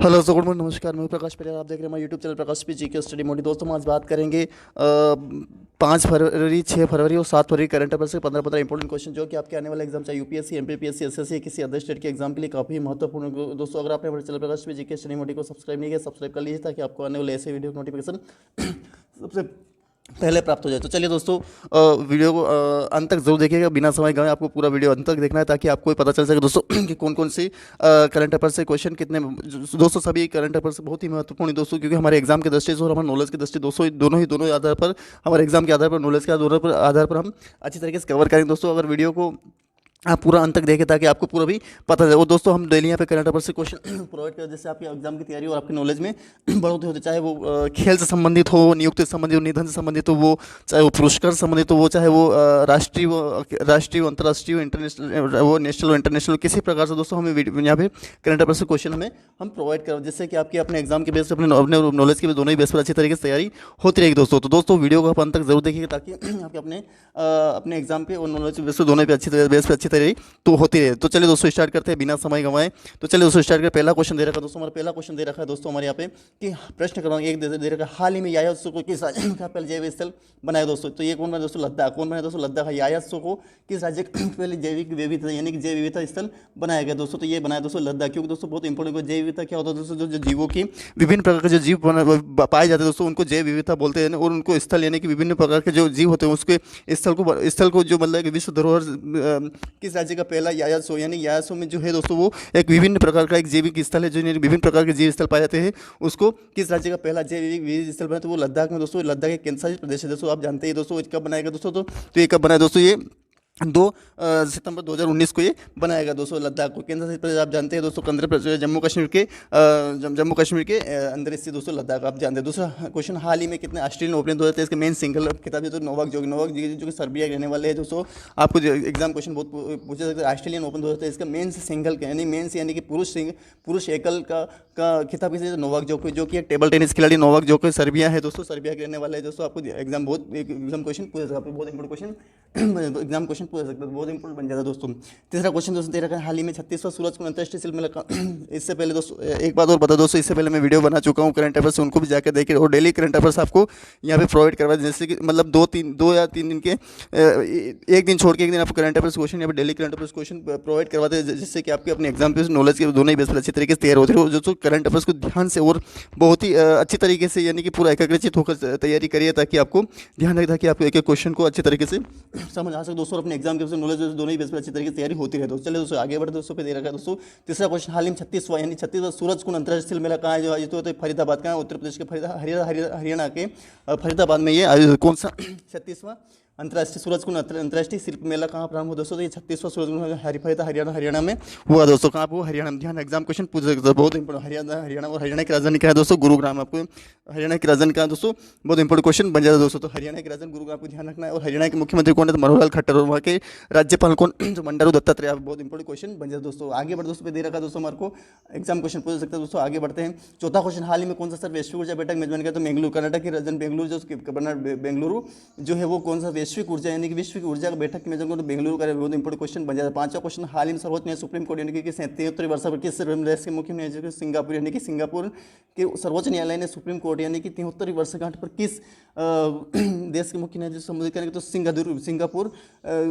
Hello so good morning, नमस्कार। मैं हूं प्रकाश पटेल। आप देख रहे हैं हमारे यूट्यूब चैनल प्रकाश पी जी के स्टडी मोडी। दोस्तों हम आज बात करेंगे 5 फरवरी, 6 फरवरी और 7 फरवरी करंट अफेयर से 15 इंपॉर्टेंट क्वेश्चन जो कि आपके आने वाले एग्जाम चाहे यूपीएससी, एमपीपीएससी, एसएससी किसी अदर स्टेट के एग्जाम के लिए काफ़ी महत्वपूर्ण है। दोस्तों अगर आपने हमारे चैनल प्रकाश पी जी के स्टडी मोडी को सब्सक्राइब नहीं किया, सब्सक्राइब कर लीजिए ताकि आपको आने वाले ऐसे वीडियो नोटिफिकेशन सबसे पहले प्राप्त हो जाए। तो चलिए दोस्तों, वीडियो को अंत तक जरूर देखिएगा, बिना समय गए आपको पूरा वीडियो अंत तक देखना है ताकि आपको पता चल सके दोस्तों कि कौन कौन सी करंट अफेयर से क्वेश्चन कितने। दोस्तों सभी करंट अफेयर से बहुत ही महत्वपूर्ण है दोस्तों, क्योंकि हमारे एग्जाम के दृष्टि से और हमारे नॉलेज की दृष्टि दोस्तों दोनों ही आधार पर, हमारे एग्जाम के आधार पर, नॉलेज के आधार पर हम अच्छी तरीके से कवर करेंगे दोस्तों। अगर वीडियो को आप पूरा अंत तक देखें ताकि आपको पूरा भी पता चले। और दोस्तों हम डेली यहाँ पे करंट अफेयर से क्वेश्चन प्रोवाइड करें जिससे आपकी एग्जाम की तैयारी और आपकी नॉलेज में बढ़ोतरी होती है। चाहे वो खेल से संबंधित हो, नियुक्ति से संबंधित हो, निधन से संबंधित हो, वो चाहे वो पुरस्कार से संबंधित हो, वो चाहे वो राष्ट्रीय अंतर्राष्ट्रीय इंटरनेशनल, वो नेशनल इंटरनेशनल, किसी प्रकार से दोस्तों हमें यहाँ पे करंट अफेयर से क्वेश्चन हम प्रोवाइड करें जिससे कि आपकी अपने एग्जाम के बेस पर, अपने नॉलेज के दोनों ही बेस पर अच्छी तरीके से तैयारी होती रहेगी दोस्तों। तो दोस्तों वीडियो को आप अंत तक जरूर देखिएगा ताकि आपके अपने एग्जाम पे और नॉलेज के बेस पर दोनों पे बेस पर अच्छी तैयारी तो होती रहे। तो चलिए दोस्तों स्टार्ट करते हैं बिना समय गंवाए। तो चलिए दोस्तों स्टार्ट करते। पहला क्वेश्चन दे रखा है दोस्तों, हमारा पहला क्वेश्चन दे रखा है दोस्तों हमारे यहाँ पे कि प्रश्न क्रमांक 1 दे रखा है, हाल ही में यायात्सो को किस राज्य का पहले जैविक स्थल बनाया दोस्तों। तो ये कौन बना दोस्तों? लद्दाख। कौन बना दोस्तों? लद्दाख। यायात्सो को किस राज्य का पहले जैविक विविधता यानी कि जैव विविधता स्थल बनाया गया दोस्तों? तो ये बनाया दोस्तों लद्दाख। क्योंकि दोस्तों बहुत इंपॉर्टेंट जैव विविधता क्या होता है दोस्तों? जो जीवों की विभिन्न प्रकार के जो जीव पाए जाते हैं दोस्तों उनको जैव विविधता बोलते हैं। और उनको स्थल यानी कि विभिन्न प्रकार के जो जीव होते हैं उसके स्थल को जो मतलब कि विश्व धरोहर किस राज्य का पहला यायात्सो यानी यायात्सो में जो है दोस्तों वो एक विभिन्न प्रकार का एक जैविक स्थल है, जो विभिन्न प्रकार के जीव स्थल पाए जाते हैं। उसको किस राज्य का पहला जैविक विविध स्थल बना? तो वो लद्दाख में दोस्तों। लद्दाख एक केंद्र शासित प्रदेश है दोस्तों, आप जानते हैं दोस्तों। कब बनाएगा दोस्तों? तो ये कब बनाया दोस्तों? ये 2 सितंबर 2019 को ये बनाया गया दोस्तों। लद्दाख को केंद्र शासित प्रदेश आप जानते हैं दोस्तों, जम्मू कश्मीर के अंदर स्थित दोस्तों लद्दाख आप जानते हैं। दूसरा क्वेश्चन, हाल ही में कितने ऑस्ट्रेलियन ओपन 2023 के मेन सिंगल खिताब जो नोवाक जोकोविच जो कि सर्बिया के रहने वाले हैं दोस्तों। आपको एग्जाम क्वेश्चन बहुत पूछे सकते हैं। ऑस्ट्रेलियन ओपन 2023 का मेंस सिंगल यानी मेंस यानी कि पुरुष एकल का खिताब किसे? नोवाक जोकोविच जो कि एक टेबल टेनिस खिलाड़ी नोवाक जोकोविच सर्बिया है दोस्तों, सर्बिया के रहने वाले हैं दोस्तों। आपको एग्जाम क्वेश्चन पूछ सकते हैं, बहुत इंपॉर्टेंट क्वेश्चन एग्जाम क्वेश्चन पूछ सकते हैं, बहुत इंपॉर्टेंट बन जाता है दोस्तों। तीसरा क्वेश्चन दोस्तों दे रखा है, हाल ही में 36वां सूरजकुंड अंतर्राष्ट्रीय शिल्प मेला। इससे पहले दोस्तों एक बात और बता दोस्तों, इससे पहले मैं वीडियो बना चुका हूँ करंट अफेयर्स, उनको भी जाकर देखिए। और डेली करंट अफेयर्स आपको यहाँ पे प्रोवाइड करवा दें, जैसे कि मतलब 2 या 3 दिन के एक दिन छोड़ के एक दिन आपको करंट अफेयर्स क्वेश्चन यहाँ पे daily current affairs question provide करवाते हैं जिससे कि आपके अपने एग्जाम पे नॉलेज के दोनों ही बेस पर अच्छी तरीके से तैयार होते हैं। दोस्तों करंट अफेयर्स को ध्यान से और बहुत ही अच्छी तरीके से यानी कि पूरा एकाग्रचित होकर तैयारी करिए ताकि आपको ध्यान रखे, ताकि आपको एक एक क्वेश्चन को अच्छी तरीके से समझ आ सके दोस्तों। अपने एग्जाम के नॉलेज दोनों ही बेस पर अच्छी तरीके से तैयारी होती है दोस्तों। चलिए दोस्तों आगे बढ़ते दोस्तों पे दे रखा है दोस्तों। तीसरा क्वेश्चन, हाल ही में 36वां सूरजकुंड अंतर्राष्ट्रीय मेला कहाँ है जो आयोजित होता है? फरीदाबाद का, उत्तर प्रदेश के हरियाणा के फरीदाबाद में ये आयोजित। कौन सा 36वां अंतर्राष्ट्रीय सूरजकुंड अंतर्राष्ट्रीय शिल्प मेला कहाँ प्रारंभ हुआ दोस्तों? तो ये 36वां सूरजकुंड हरियाणा में हुआ दोस्तों। कहाँ पर? हरियाणा में। ध्यान एग्जाम क्वेश्चन पूछ सकते हैं, बहुत इंपॉर्टेंट। हरियाणा और हरियाणा की राजधानी क्या है दोस्तों? गुरुग्राम। आपको हरियाणा की राजधानी कहाँ दोस्तों? बहुत इंपॉर्टेंट क्वेश्चन बन जाता है दोस्तों। तो हरियाणा की राजधानी गुरुग्राम को ध्यान रखना है। और हरियाणा के मुख्यमंत्री कौन है? तो मनोहर लाल खट्टर। और वहाँ के राज्यपाल कौन? जो बंडारू दत्तात्रेय। बहुत इंपॉर्टेंट क्वेश्चन बन जाता है दोस्तों। आगे बढ़ दोस्तों पे दे रखा है दोस्तों, हमारे को एग्जाम क्वेश्चन पूछ सकते हैं दोस्तों। आगे बढ़ते हैं। चौथा क्वेश्चन, हाल ही में कौन सा सर वैश्विक ऊर्जा बैठक मेजबान किया? तो बेंगलुरु, कर्नाटक की राजधानी बेंगलुरु जो है वो कौन सा वैश्विक ऊर्जा यानी कि विश्व ऊर्जा बैठक की मेजबान को? तो बेंगलुरु का बहुत इंपॉर्टेंट क्वेश्चन बन जाता है। पांचवा क्वेश्चन, हाल ही में सर्वोच्च न्यायालय सुप्रीम कोर्ट यानी कि 73वीं वर्ष पर किस देश के मुख्य न्यायाधीश? सिंगापुर यानी कि सिंगापुर के सर्वोच्च न्यायालय ने सुप्रीम कोर्ट यानी कि 73वीं वर्षगांठ पर किस देश के मुख्य न्यायाधीश संबोधित करेंगे? तो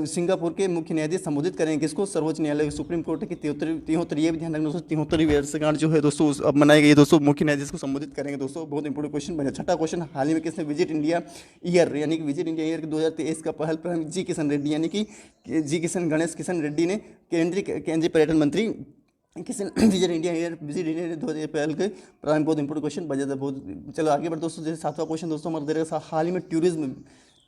सिंगापुर के मुख्य न्यायाधीश संबोधित करेंगे किसको? सर्वोच्च न्यायालय सुप्रीम कोर्ट की 73 ये भी ध्यान रखना दोस्तों, 73वीं वर्षगांठ जो है दोस्तों अब मनाई गई दोस्तों, मुख्य न्यायाधीश को संबोधित करेंगे दोस्तों। बहुत इंपॉर्टेंट क्वेश्चन बने। छठा क्वेश्चन, हाल ही में किसने विजिट इंडिया ईयर यानी कि विजिट इंडिया ईयर 2023 का पहल प्रधान जी किशन रेड्डी यानी कि गणेश किशन रेड्डी ने केंद्रीय पर्यटन मंत्री किशन विजिट इंडिया ईयर 2000 के प्रारंभ। बहुत इंपॉर्टेंट क्वेश्चन बन जाता है बहुत। चलो आगे बढ़ दोस्तों। जैसे 7वां क्वेश्चन दोस्तों हमारे दे रहे हैं, हाल ही में टूरिज्म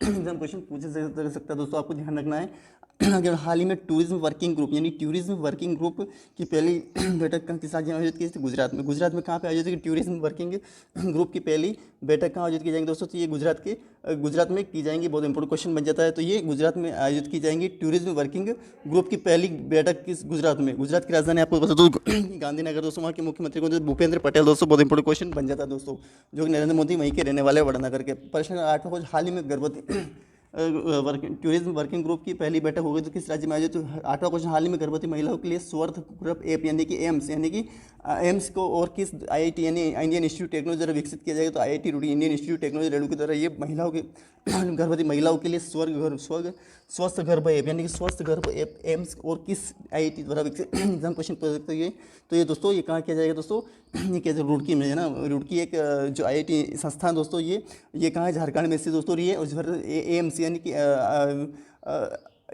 एग्जाम क्वेश्चन पूछे जा सकता है दोस्तों, आपको ध्यान रखना है। अगर हाल ही में टूरिज्म वर्किंग ग्रुप यानी टूरिज्म वर्किंग ग्रुप की पहली बैठक किस राज्य में आयोजित की थी? गुजरात में। गुजरात में कहाँ पे आयोजित की टूरिज्म वर्किंग ग्रुप की पहली बैठक कहाँ आयोजित की जाएंगी दोस्तों? तो ये गुजरात में की जाएंगी। बहुत इंपॉर्टेंट क्वेश्चन बन जाता है। तो ये गुजरात में आयोजित की जाएंगी टूरिज्म वर्किंग ग्रुप की पहली बैठक किस गुजरात में? गुजरात की राजधानी आपको बता दो गांधीनगर दोस्तों। वहाँ के मुख्यमंत्री को भूपेंद्र पटेल दोस्तों। बहुत इंपॉर्टेंट क्वेश्चन बन जाता है दोस्तों, जो कि नरेंद्र मोदी वहीं के रहने वाले वड़नगर के। प्रश्न 8वां, हाल ही में गर्भवती टूरिज्म वर्किंग ग्रुप की पहली बैठक हो गई तो किस राज्य में आयोजित? 8वां क्वेश्चन, हाल ही में गर्भवती महिलाओं के लिए स्वर्थ ग्रुप ऐप यानी कि एम्स को और किस आईआईटी यानी इंडियन इंस्टीट्यूट टेक्नोलॉजी द्वारा विकसित किया जाएगा? तो IIT Roorkee, Indian institute technology रेडू की द्वारा ये महिलाओं के गर्भवती महिलाओं के लिए स्वस्थ गर्भ ऐप यानी कि स्वस्थ गर्भ ऐप एम्स और किस आईआईटी द्वारा विकसित? एग्जाम क्वेश्चन पूछ सकते हैं। तो ये दोस्तों ये कहाँ किया जाएगा दोस्तों? ये क्या रुड़की में है ना, रुड़की एक जो आईआईटी संस्थान दोस्तों ये कहाँ है? झारखंड में स्थित दोस्तों। ये एम्स यानी कि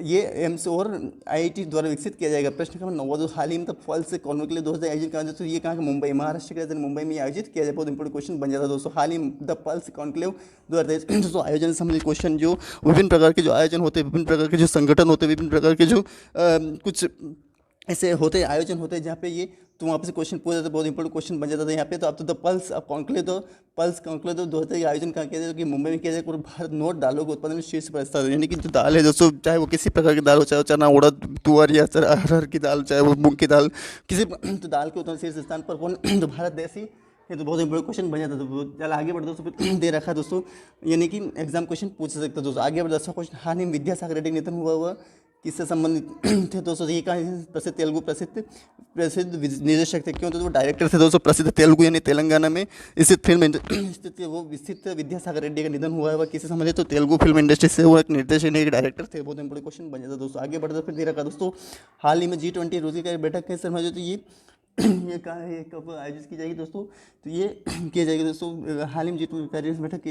ये एम्स और आईआईटी द्वारा विकसित किया जाएगा। प्रश्न क्रमांक 9 दोस्तों, हाल ही में तब पल्स कॉन्क्लेव के लिए 2000 आयोजित कहा दोस्तों? ये कहाँ का? मुंबई, महाराष्ट्र के राजधानी मुंबई में आयोजित किया जाए। बहुत इंपॉर्टेंट क्वेश्चन बन जाता है दोस्तों। हाल ही में द पल्स कॉन्क्लेव 2023 दोस्तों आयोजन से संबंधित क्वेश्चन, जो विभिन्न प्रकार के जो आयोजन होते हैं, विभिन्न प्रकार के जो संगठन होते हैं, विभिन्न प्रकार के जो कुछ ऐसे होते आयोजन होते हैं जहाँ पे ये तो वहाँ पे से क्वेश्चन पूछा जाता है। बहुत इंपॉर्टेंट क्वेश्चन बन जाता था यहाँ पे। तो अब तो द पल्स अब कॉन्क्लेव दो पल्स कॉन्क्लेव 2023 आयोजन कहाँ किया जाए? कि मुंबई में किया जाए। और भारत नोट दालों के उत्पादन में शीर्ष पर स्थान, यानी कि जो दाल है दोस्तों, चाहे वो किसी प्रकार की दाल हो, चाहे वो चना, उड़द, तुअर या अरहर की दाल, चाहे वो मूंग की दाल, किसी तो दाल के उत्पादन शीर्ष स्थान पर कौन? तो भारत देश ही। ये तो बहुत इंपॉर्टेंट क्वेश्चन बन जाता है। तो चल आगे बढ़ दोस्तों, दे रखा है दोस्तों, यानी कि एग्जाम क्वेश्चन पूछ सकते हैं दोस्तों। आगे बढ़ 10वां क्वेश्चन, हाल ही में विद्यासागर रेड्डी निधन हुआ किससे संबंधित थे दोस्तों? ये कहाँ प्रसिद्ध तेलुगु प्रसिद्ध निर्देशक थे। क्यों? तो वो डायरेक्टर थे दोस्तों, प्रसिद्ध तेलुगु यानी तेलंगाना में स्थित फिल्म स्थित वो विस्थित विद्यासागर रेड्डी का निधन हुआ है। वह किससे संबंधित? तो तेलुगु फिल्म इंडस्ट्री से वो एक निर्देशक एक डायरेक्टर थे। बहुत इंपॉर्टेंट क्वेश्चन बन जाता है दोस्तों। आगे बढ़ते फिर दे रखा दोस्तों, हाल ही में G20 रोजगार बैठक कैसे समझो? तो ये कहाँ है, कब आयोजित की जाएगी दोस्तों? तो ये की जाएगी दोस्तों हाल ही में G20 बैठक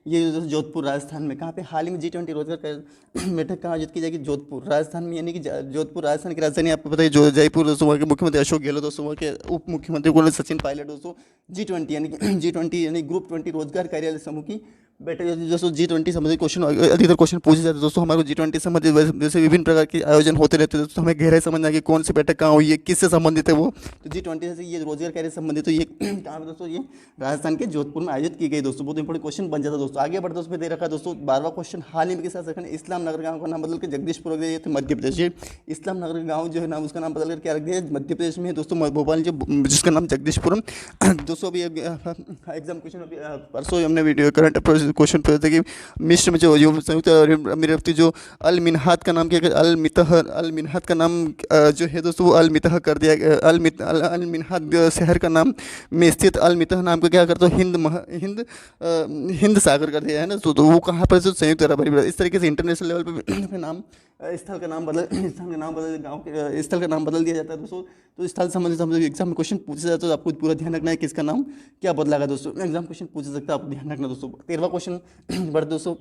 ये दोस्तों जोधपुर राजस्थान में। कहाँ पे? हाल ही में G20 रोजगार बैठक कहाँ आयोजित की जाएगी? जोधपुर राजस्थान में, यानी कि जोधपुर राजस्थान की राजधानी आपको पता है जो जयपुर दोस्तों। वहाँ के मुख्यमंत्री अशोक गहलोत दोस्तों, वहाँ के उप मुख्यमंत्री कौन? सचिन पायलट दोस्तों। G20 यानी कि G20 यानी ग्रुप 20 रोजगार कार्यालय समूह की बैठक दोस्तों। G20 संबंधित क्वेश्चन अधिकतर क्वेश्चन पूछे जाते हैं दोस्तों। हमारे G20 संबंधित जैसे विभिन्न प्रकार के आयोजन होते रहते हैं दोस्तों, हमें गहराई समझना है कि कौन सी बैठक कहाँ हुई है, किससे संबंधित है वो। तो G20 से ये रोजगार कार्य संबंधित, तो ये कहाँ पे दोस्तों? ये राजस्थान के जोधपुर में आयोजित की गई दोस्तों। बहुत इंपॉर्टेंट क्वेश्चन बन जाता है दोस्तों। आगे बढ़ते उसमें दे रखा है दोस्तों 12वां क्वेश्चन, हाल ही में किस झारखंड इस्लाम नगर गाँव का नाम बदल के जगदीशपुर रख दिया? मध्य प्रदेश। इस्लाम नगर गाँव जो है नाम, उसका नाम बदल कर क्या रख दिया? मध्य प्रदेश में दोस्तों, भोपाल जिसका नाम जगदीशपुरम दोस्तों। अभी एग्जाम क्वेश्चन अभी परसों हमने वीडियो करंट क्वेश्चन पूछा था कि मिस्र में जो संयुक्त अरब अमीरात जो अल मिन्हात का नाम क्या? अल मिन्हात का नाम जो है दोस्तों वो अल मितह कर दिया गया। अल मिन्हात शहर का नाम में स्थित अल मितह नाम को क्या करते हो? हिंद सागर कर दिया है ना। तो वो कहाँ पर? संयुक्त अरब अमीरात। इस तरीके से इंटरनेशनल लेवल पर नाम स्थल का नाम बदल गाँव के स्थल का नाम बदल दिया जाता है दोस्तों। तो स्थल संबंधित एग्जाम में क्वेश्चन पूछा जाता है, तो आपको पूरा ध्यान रखना है किसका नाम क्या बदला गया दोस्तों। एग्जाम क्वेश्चन पूछ सकता है, आपको ध्यान रखना दोस्तों। 13वां क्वेश्चन बढ़ दोस्तों,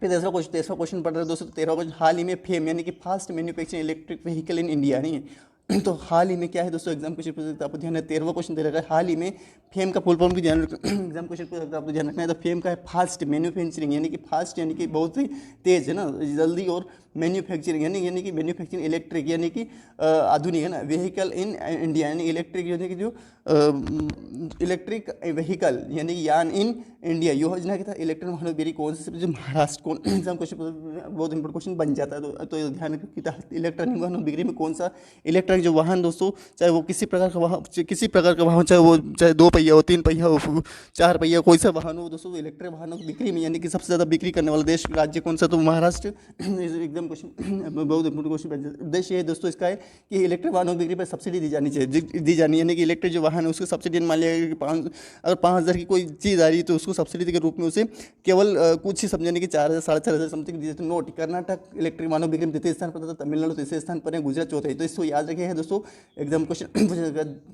फिर 13वां क्वेश्चन पढ़ रहे हैं दोस्तों। 13वां क्वेश्चन, हाल ही में फेम यानी कि fast manufacturing electric vehicle in India नहीं है। तो हाल ही में क्या है दोस्तों? एग्जाम क्वेश्चन पूछ सकता है, आपको ध्यान है। 13वां क्वेश्चन दे रखा है, हाल ही में फेम का फुल फॉर्म भी ध्यान रखना। एग्जाम क्वेश्चन पूछ सकता है, आपको ध्यान रखना है। तो फेम का है फास्ट मैन्युफैक्चरिंग, यानी कि फास्ट यानी कि बहुत ही तेज है ना, जल्दी, और मैन्युफैक्चरिंग यानी कि मैन्युफैक्चरिंग इलेक्ट्रिक यानी कि आधुनिक है ना, व्हीकल इन इंडिया यानी इलेक्ट्रिक यानी कि जो इलेक्ट्रिक व्हीकल यानी कि यान इन इंडिया योजना के तहत इलेक्ट्रॉनिक वाहनों बिक्री कौन से जो महाराष्ट्र कौन? एग्जाम क्वेश्चन बहुत इंपॉर्टेंट क्वेश्चन बन जाता है। तो ध्यान रखिए इलेक्ट्रॉनिक वाहनों बिक्री में कौन सा इलेक्ट्रॉनिक जो वाहन दोस्तों, चाहे वो किसी प्रकार का वाहन, चाहे 2 पहिया हो, 3 पहिया हो, 4 पहिया, कोई सा वाहन हो दोस्तों, इलेक्ट्रिक वाहनों की बिक्री में यानी कि सबसे ज़्यादा बिक्री करने वाला देश राज्य कौन सा? तो महाराष्ट्र। एग्जाम क्वेश्चन बहुत इंपॉर्टेंट क्वेश्चन। उद्देश्य ये दोस्तों इसका है कि इलेक्ट्रिक वाहनों की बिक्री पर सब्सिडी दी जानी चाहिए, दी जानी, यानी कि इलेक्ट्रिक जो वाहन है उसको सब्सिडी मान लिया कि अगर 5,000 की कोई चीज़ आ रही है तो उसको सब्सिडी के रूप में उसे केवल कुछ ही समझाने की 4,000 4,500 समथिंग दिए। तो नोट, कर्नाटक इलेक्ट्रिक वाहनों बिक्री में 3 स्थान पर था, तमिलनाडु 3 स्थान पर है, गुजरात 4th है। तो इसको याद रखिए दोस्तों, एग्जाम क्वेश्चन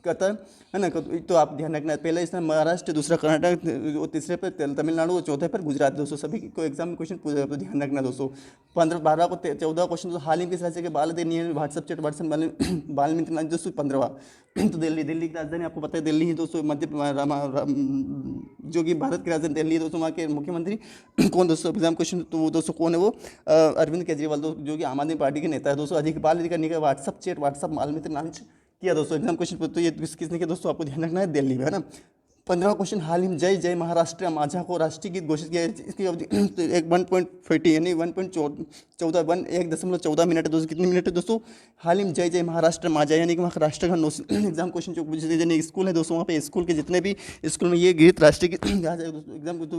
करता है ना। तो आप ध्यान रखना है, पहला स्थान महाराष्ट्र, दूसरा कर्नाटक, तीसरे पर तमिलनाडु, 4th पर गुजरात दोस्तों। सभी को एग्जाम में क्वेश्चन पूछा, तो ध्यान रखना दोस्तों। 12 को 14 क्वेश्चन दोस्तों, हाल ही के राज्य के बाल दिन व्हाट्सएप चैट बाल मित्र दोस्तों। 15वां तो दिल्ली की राजधानी आपको पता है दिल्ली है दोस्तों। जो कि भारत की राजधानी दिल्ली है दोस्तों। वहाँ के मुख्यमंत्री कौन दोस्तों? एग्जाम क्वेश्चन तो वो दोस्तों कौन है? वो अरविंद केजरीवाल दोस्तों, जो कि आम आदमी पार्टी के नेता है दोस्तों। बाल अधिकार का व्हाट्सएप बाल मित्र लॉन्च किया दोस्तों। एग्जाम क्वेश्चन तो ये किसने किया दोस्तों? आपको ध्यान रखना है, दिल्ली में है ना। 15वां क्वेश्चन, हाल ही में जय जय महाराष्ट्र माझा को राष्ट्रीय गीत घोषित किया। इसकी अवधि 1.40 यानी 1.14 मिनट है दोस्तों। कितनी मिनट है दोस्तों? हाल ही में जय जय महाराष्ट्र माजा यानी कि वहाँ राष्ट्र का एग्जाम क्वेश्चन जो यानी स्कूल है दोस्तों, वहाँ पे स्कूल के जितने भी स्कूल में ये गीत राष्ट्रीय गीत गाया जाएगा दोस्तों, एग्जाम को तो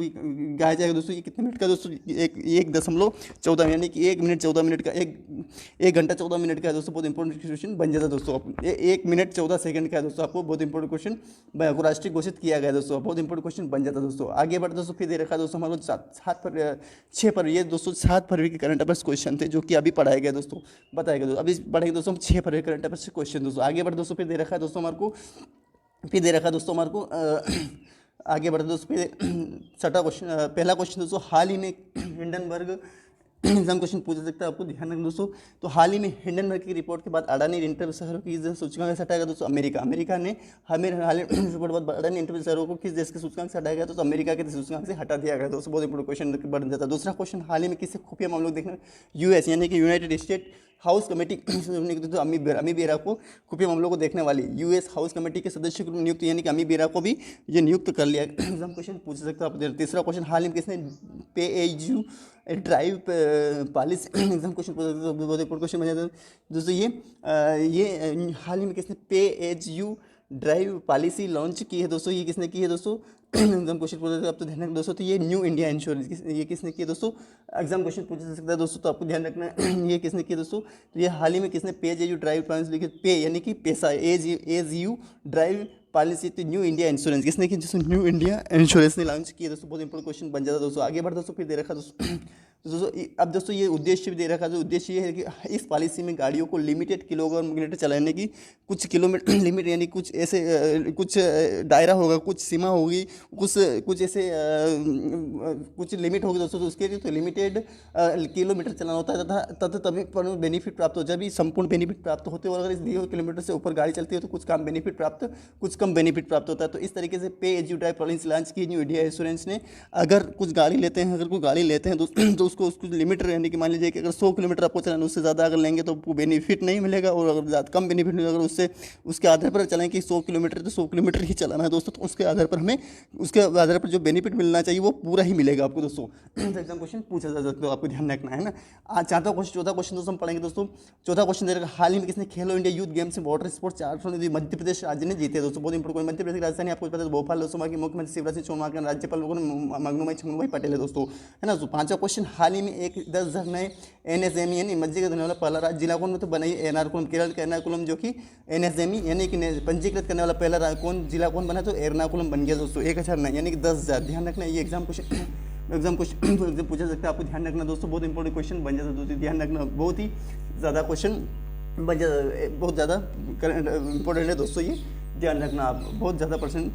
गाया जाएगा दोस्तों। ये कितने मिनट का दोस्तों? 1.14 यानी कि 1 मिनट 14 मिनट का, 1 घंटा 14 मिनट का है दोस्तों। बहुत इंपॉर्टेंट क्वेश्चन बन जाता है दोस्तोों। 1 मिनट 14 सेकंड का है दोस्तों, आपको बहुत इंपॉर्टेंट क्वेश्चन राष्ट्रीय घोषित किया गया है दोस्तों, बहुत इंपॉर्टेंट क्वेश्चन बन जाता है दोस्तों। आगे बढ़ते दोस्तों, फिर दे रखा है दोस्तों हमारे 6 फरवरी, ये दोस्तों 7 फरवरी के करंट अफेयर्स क्वेश्चन थे जो कि अभी पढ़ाए गए दोस्तों, बताए गए दोस्तों। अभी पढ़ेंगे दोस्तों हम 6 फरवरी करंट अफेयर्स क्वेश्चन दोस्तों। आगे बढ़ते दोस्तों, फिर दे रखा है दोस्तों हमारे को, आगे बढ़ते दोस्तों फिर छठा क्वेश्चन, पहला क्वेश्चन दोस्तों, हाल ही में हिंडनबर्ग एग्जाम क्वेश्चन पूछा सकता है, आपको ध्यान रखना दोस्तों। तो हाल ही में हिंडनबर्ग की रिपोर्ट के बाद अडानी इंटरव्यू शहरों की सूचकांक से हटाएगा दोस्तों अमेरिका ने हमें हाल ही रिपोर्ट के बाद अडानी इंटरव्यू शहरों को किस देश के सूचकांक से हटाया गया? तो अमेरिका के सूचकांक से हटा दिया गया दोस्तों। बहुत इंपॉर्टेंट क्वेश्चन बढ़ जाता है। दूसरा क्वेश्चन, हाल ही में किसी खुफिया मामलों को देखना यूएस यानी कि यूनाइटेड स्टेट हाउस कमेटी तो अमी बेरा को खुफिया मामलों को देखने वाली यूएस हाउस कमेटी के सदस्य को नियुक्त यानी कि अमी बेरा को भी ये नियुक्त कर लिया। एग्जाम क्वेश्चन पूछ सकता है आप। तीसरा क्वेश्चन, हाल ही में किसने pay as you drive policy exam question पूछ सकते हैं, बहुत इंपॉर्टेंट क्वेश्चन बन जाता है दोस्तों। ये हाल ही में किसने pay as you drive policy launch की है दोस्तों? ये किसने की है दोस्तों? एग्जाम क्वेश्चन पूछ सकते हैं आप, तो ध्यान रखना दोस्तों। तो ये न्यू इंडिया इंश्योरेंस, ये किसने किया दोस्तों? एग्जाम क्वेश्चन पूछ सकता है दोस्तों, तो आपको ध्यान रखना ये किसने किया दोस्तों? तो ये हाल ही में किसने pay as you drive policy लिखी? पे यानी कि पैसा, एज यू ड्राइव पॉलिसी, तो न्यू इंडिया इंश्योरेंस किसने की? दोस्तों न्यू इंडिया इंश्योरेंस ने लॉन्च किया दोस्तों। बहुत इंपॉर्टेंट क्वेश्चन बन जाता है दोस्तों। आगे बढ़ दोस्तों, फिर दे रखा दोस्तों अब दोस्तों ये उद्देश्य भी दे रखा है। जो उद्देश्य ये है कि इस पॉलिसी में गाड़ियों को लिमिटेड किलोमीटर चलाने की कुछ किलोमीटर लिमिट यानी कुछ ऐसे कुछ दायरा होगा, कुछ सीमा होगी, कुछ ऐसे कुछ लिमिट होगी दोस्तों। तो उसके लिए तो लिमिटेड किलोमीटर चलाना होता है तथा तभी बेनिफिट प्राप्त हो, जब भी संपूर्ण बेनिफिट प्राप्त होते हैं। और अगर इस दिए हुए किलोमीटर से ऊपर गाड़ी चलती है तो कुछ कम बेनिफिट प्राप्त होता है। तो इस तरीके से pay as you drive policy launch की न्यू इंडिया इंश्योरेंस ने। अगर कोई गाड़ी लेते हैं तो उसको लिमिट यानी कि मान लीजिए कि अगर 100 किलोमीटर आपको चलाना, उससे ज़्यादा अगर लेंगे तो आपको बेनिफिट नहीं मिलेगा। और अगर ज़्यादा कम बेनिफिट मिलेगा, अगर उसके आधार पर चलें कि 100 किलोमीटर तो 100 किलोमीटर ही चलाना है दोस्तों, तो उसके आधार पर जो बेनिफिट मिलना चाहिए वो पूरा ही मिलेगा आपको दोस्तों। एग्जाम क्वेश्चन पूछा जा सकता है, आपको ध्यान रखना है ना। आज चौथा क्वेश्चन दोस्तों हम पढ़ेंगे दोस्तों। चौथा क्वेश्चन देगा, हाल ही में किसने खेलो इंडिया यूथ गेम्स में वाटर स्पोर्ट्स 4 स्वर्ण मध्य प्रदेश राज्य ने जीते दोस्तों। बहुत इंपॉर्टेंट, मध्य प्रदेश की राजधानी आपको पता है भोपाल दोस्तों। वहाँ की मुख्यमंत्री शिवराज सिंह चौहान के राज्यपाल मगनूभाई पटेल है दोस्तों, है ना। पांचवा क्वेश्चन, हाल ही में 10,000 नए NSME यानी पंजीकृत करने वाला पहला राज्य जिला कौन? तो बनाइए एर्नाकुलम, केरल का एर्नाकुलम, जो कि NSME यानी कि पंजीकृत करने वाला पहला जिला कौन बना? तो एर्नाकुलम बन गया दोस्तों। 1,000 नहीं यानी कि 10,000। ध्यान रखना, ये एग्जाम क्वेश्चन पूछा सकता है, आपको ध्यान रखना दोस्तों। बहुत इंपॉर्टेंट क्वेश्चन बन जाता है दोस्तों, ध्यान रखना। बहुत ही ज़्यादा क्वेश्चन बन जाता, बहुत ज़्यादा इंपॉर्टेंट है दोस्तों, ये ध्यान रखना आप। बहुत ज़्यादा परसेंट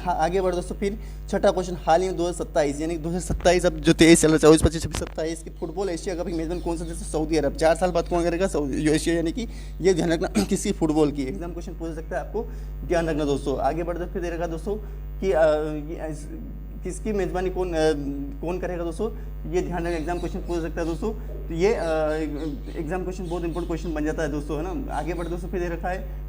आगे बढ़ दोस्तों। फिर छठा क्वेश्चन, हाल ही में 2027 यानी 2027 अब जो 23 चल रहा है, 24, 25, 26, 27 की फुटबॉल एशिया कप की मेजबान कौन सा देश? सऊदी अरब। 4 साल बाद कौन करेगा? सऊदी एशिया यानी कि ये ध्यान रखना किसी फुटबॉल की। एग्जाम क्वेश्चन पूछ सकता है, आपको ध्यान रखना दोस्तों। आगे बढ़ते फिर दे रखा दोस्तों कि किसकी मेजबानी कौन करेगा दोस्तों, ये ध्यान रखना। एग्जाम क्वेश्चन पूछ सकता है दोस्तों। तो ये एग्जाम क्वेश्चन बहुत इंपॉर्टेंट क्वेश्चन बन जाता है दोस्तों, है ना। आगे बढ़ते दोस्तों, फिर दे रखा है